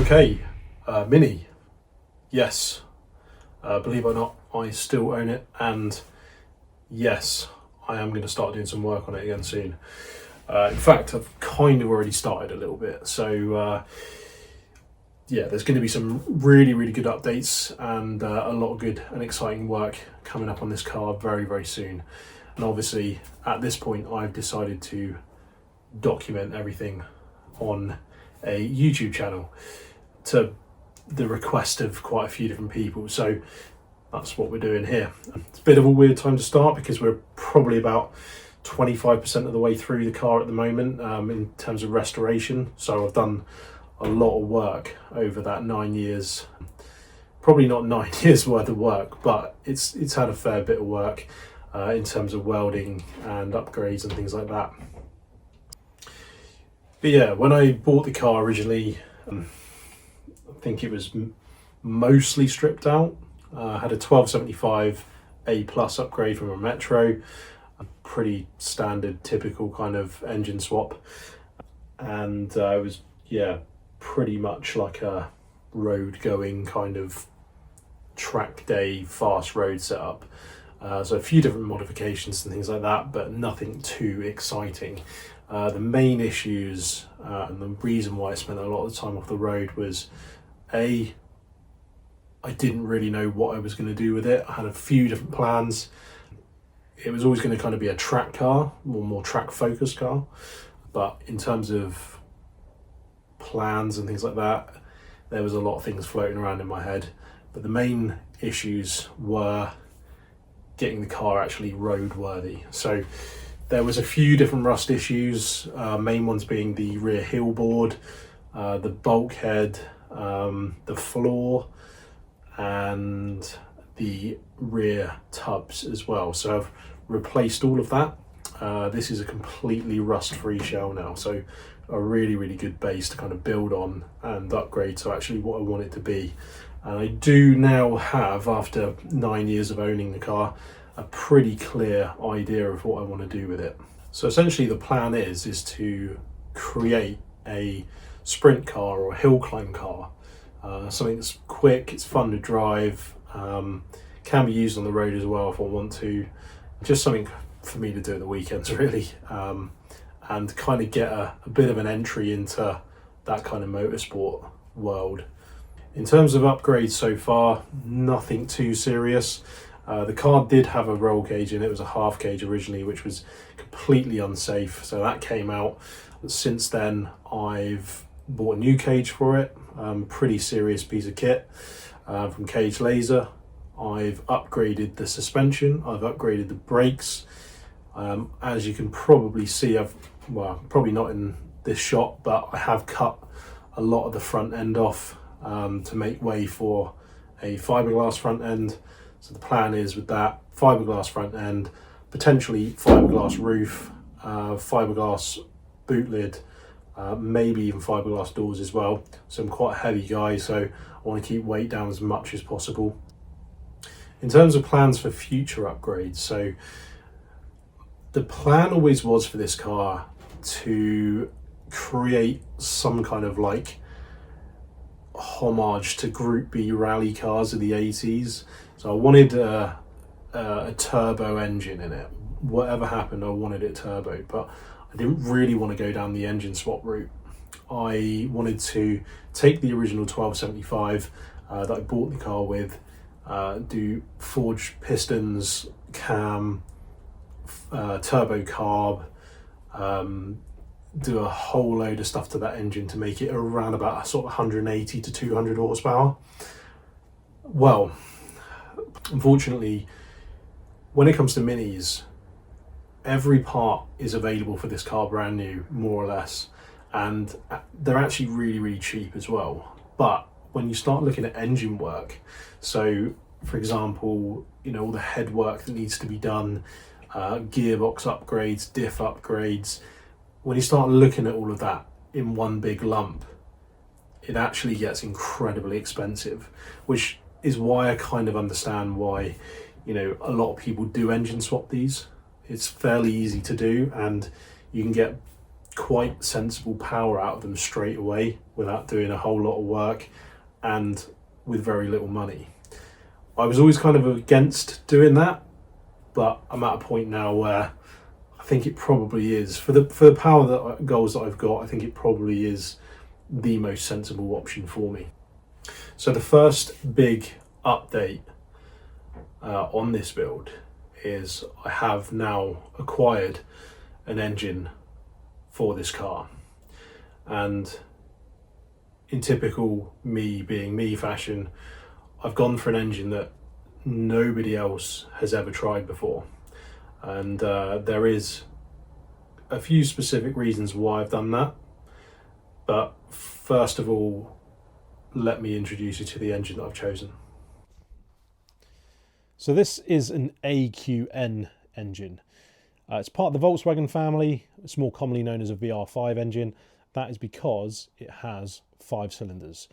Okay, Mini, yes, believe it or not, I still own it, and yes, I am going to start doing some work on it again soon. In fact, I've kind of already started a little bit, so yeah, there's going to be some really good updates and a lot of good and exciting work coming up on this car very soon. And obviously, at this point, I've decided to document everything on a YouTube channel to the request of quite a few different people. So that's what we're doing here. It's a bit of a weird time to start because we're probably about 25% of the way through the car at the moment in terms of restoration. So I've done a lot of work over that 9 years. Probably not 9 years worth of work, but it's had a fair bit of work in terms of welding and upgrades and things like that. But yeah, when I bought the car originally, I think it was mostly stripped out. I had a 1275 A plus upgrade from a Metro, a pretty standard, typical kind of engine swap, and it was pretty much like a road going kind of track day fast road setup. So a few different modifications and things like that, but nothing too exciting. The main issues and the reason why I spent a lot of the time off the road was I didn't really know what I was going to do with it. I had a few different plans. It was always going to kind of be a track car, more track focused car, but in terms of plans and things like that, there was a lot of things floating around in my head. But the main issues were getting the car actually roadworthy. So there was a few different rust issues, main ones being the rear heel board, the bulkhead, the floor, and the rear tubs as well. So I've replaced all of that. This is a completely rust-free shell now, so a really good base to kind of build on and upgrade to actually what I want it to be. And I do now have, after 9 years of owning the car, a pretty clear idea of what I want to do with it. So essentially the plan is to create a sprint car or a hill climb car, something that's quick, it's fun to drive, can be used on the road as well if I want to, just something for me to do at the weekends really, and kind of get a bit of an entry into that kind of motorsport world. In terms of upgrades so far, nothing too serious. The car did have a roll cage in it. It was a half cage originally, which was completely unsafe, so that came out. Since then I've bought a new cage for it, pretty serious piece of kit from Cage Laser. I've upgraded the suspension, I've upgraded the brakes. As you can probably see, probably not in this shot, but I have cut a lot of the front end off to make way for a fiberglass front end. So the plan is with that fiberglass front end, potentially fiberglass roof, fiberglass boot lid, maybe even fiberglass doors as well. So I'm quite a heavy guy, so I want to keep weight down as much as possible. In terms of plans for future upgrades, so the plan always was for this car to create some kind of like homage to Group B rally cars of the 80s. So I wanted a turbo engine in it. Whatever happened, I wanted it turbo, but I didn't really want to go down the engine swap route. I wanted to take the original 1275 that I bought the car with, do forged pistons, cam, turbo carb, do a whole load of stuff to that engine to make it around about sort of 180 to 200 horsepower. Well, unfortunately, when it comes to minis, every part is available for this car brand new, more or less, and they're actually really cheap as well. But when you start looking at engine work, so for example, all the head work that needs to be done, gearbox upgrades, diff upgrades, when you start looking at all of that in one big lump, it actually gets incredibly expensive, which is why I kind of understand why, a lot of people do engine swap these. It's fairly easy to do, and you can get quite sensible power out of them straight away without doing a whole lot of work and with very little money. I was always kind of against doing that, but I'm at a point now where I think it probably is for the power goals that I've got. I think it probably is the most sensible option for me. So the first big update on this build is I have now acquired an engine for this car, and in typical me being me fashion, I've gone for an engine that nobody else has ever tried before, and there is a few specific reasons why I've done that. But first of all, let me introduce you to the engine that I've chosen. So this is an AQN engine. It's part of the Volkswagen family. It's more commonly known as a VR5 engine. That is because it has 5 cylinders.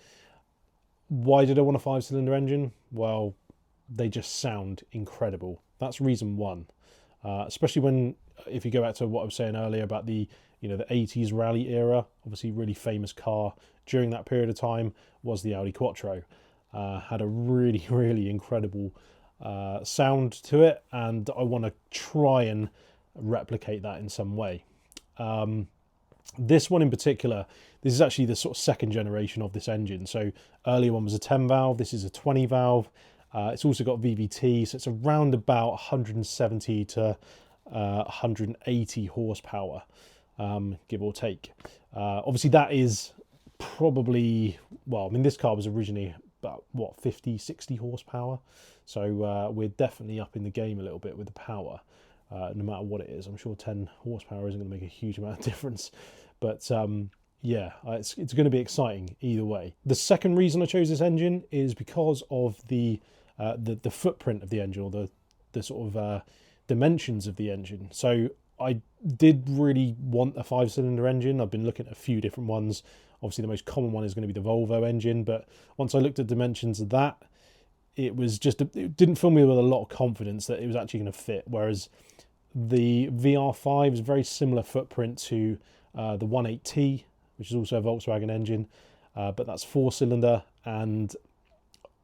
Why did I want a 5-cylinder engine? Well, they just sound incredible. That's reason one. Especially if you go back to what I was saying earlier about the 80s rally era, obviously really famous car during that period of time was the Audi Quattro. Had a really, really incredible sound to it, and I want to try and replicate that in some way. This one in particular, this is actually the sort of second generation of this engine. So earlier one was a 10 valve, this is a 20 valve. It's also got VVT, so it's around about 170 to 180 horsepower, give or take. Obviously that is probably, well, I mean, this car was originally about, 50, 60 horsepower. So we're definitely up in the game a little bit with the power, no matter what it is. I'm sure 10 horsepower isn't going to make a huge amount of difference. But yeah, it's going to be exciting either way. The second reason I chose this engine is because of the footprint of the engine, or the sort of dimensions of the engine. So I did really want a 5-cylinder engine. I've been looking at a few different ones. Obviously the most common one is going to be the Volvo engine, but once I looked at dimensions of that, it didn't fill me with a lot of confidence that it was actually going to fit. Whereas the VR5 is a very similar footprint to the 18T, which is also a Volkswagen engine, but that's 4-cylinder, and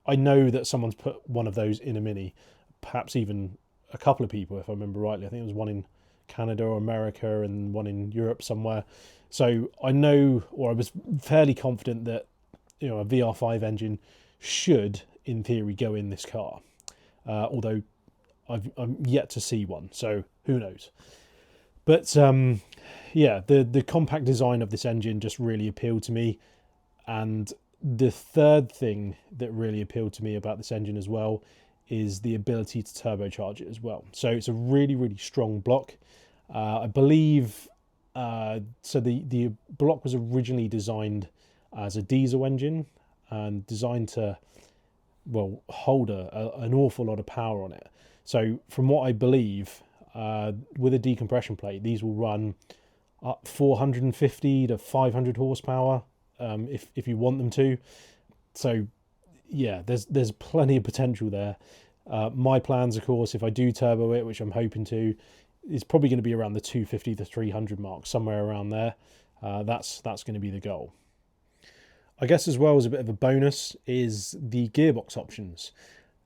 I know that someone's put one of those in a Mini, perhaps even a couple of people, if I remember rightly. I think it was one in Canada or America and one in Europe somewhere. So I know, or I was fairly confident that a VR5 engine should, in theory, go in this car. Although I'm yet to see one, so who knows. But yeah, the compact design of this engine just really appealed to me. And the third thing that really appealed to me about this engine as well is the ability to turbocharge it as well. So it's a really, really strong block. I believe, so the block was originally designed as a diesel engine and designed to, well, hold an awful lot of power on it. So from what I believe, with a decompression plate, these will run up 450 to 500 horsepower if you want them to. So yeah, there's plenty of potential there. My plans, of course, if I do turbo it, which I'm hoping to, is probably going to be around the 250 to 300 mark, somewhere around there. That's going to be the goal. I guess as well as a bit of a bonus is the gearbox options.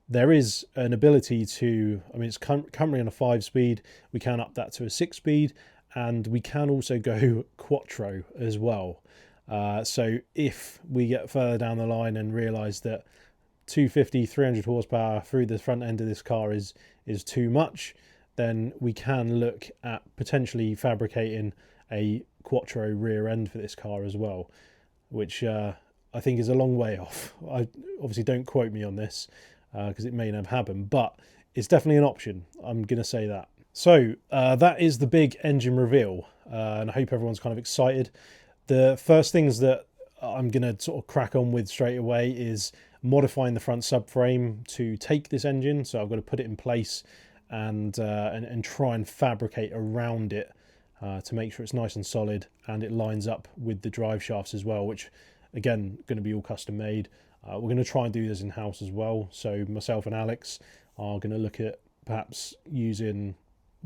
There is an ability to, I mean, it's currently on a 5-speed. We can up that to a 6-speed, and we can also go quattro as well. So if we get further down the line and realise that 250, 300 horsepower through the front end of this car is too much, then we can look at potentially fabricating a quattro rear end for this car as well, which I think is a long way off. I obviously, don't quote me on this because it may never happen, but it's definitely an option. I'm going to say that. So that is the big engine reveal, and I hope everyone's kind of excited. The first things that I'm going to sort of crack on with straight away is modifying the front subframe to take this engine. So I've got to put it in place and try and fabricate around it to make sure it's nice and solid and it lines up with the drive shafts as well, which again, going to be all custom made. We're going to try and do this in house as well. So myself and Alex are going to look at perhaps using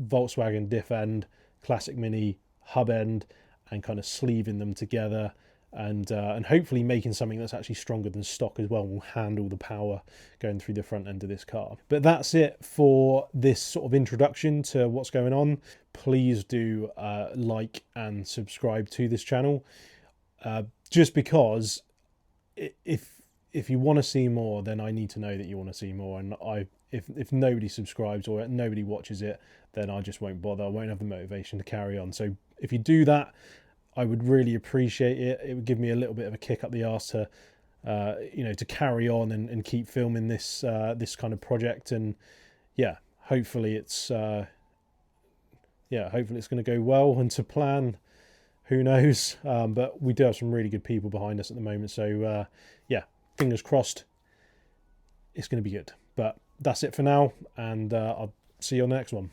Volkswagen diff end, classic Mini hub end, and kind of sleeving them together, and hopefully making something that's actually stronger than stock as well, will handle the power going through the front end of this car. But that's it for this sort of introduction to what's going on. Please do like and subscribe to this channel, just because if you want to see more, then I need to know that you want to see more, and if nobody subscribes or nobody watches it, then I just won't bother. I won't have the motivation to carry on. So if you do that, I would really appreciate it. It would give me a little bit of a kick up the arse to, to carry on and keep filming this this kind of project. And yeah, hopefully it's going to go well and to plan. Who knows? But we do have some really good people behind us at the moment. So yeah, fingers crossed. It's going to be good. But that's it for now, and I'll see you on the next one.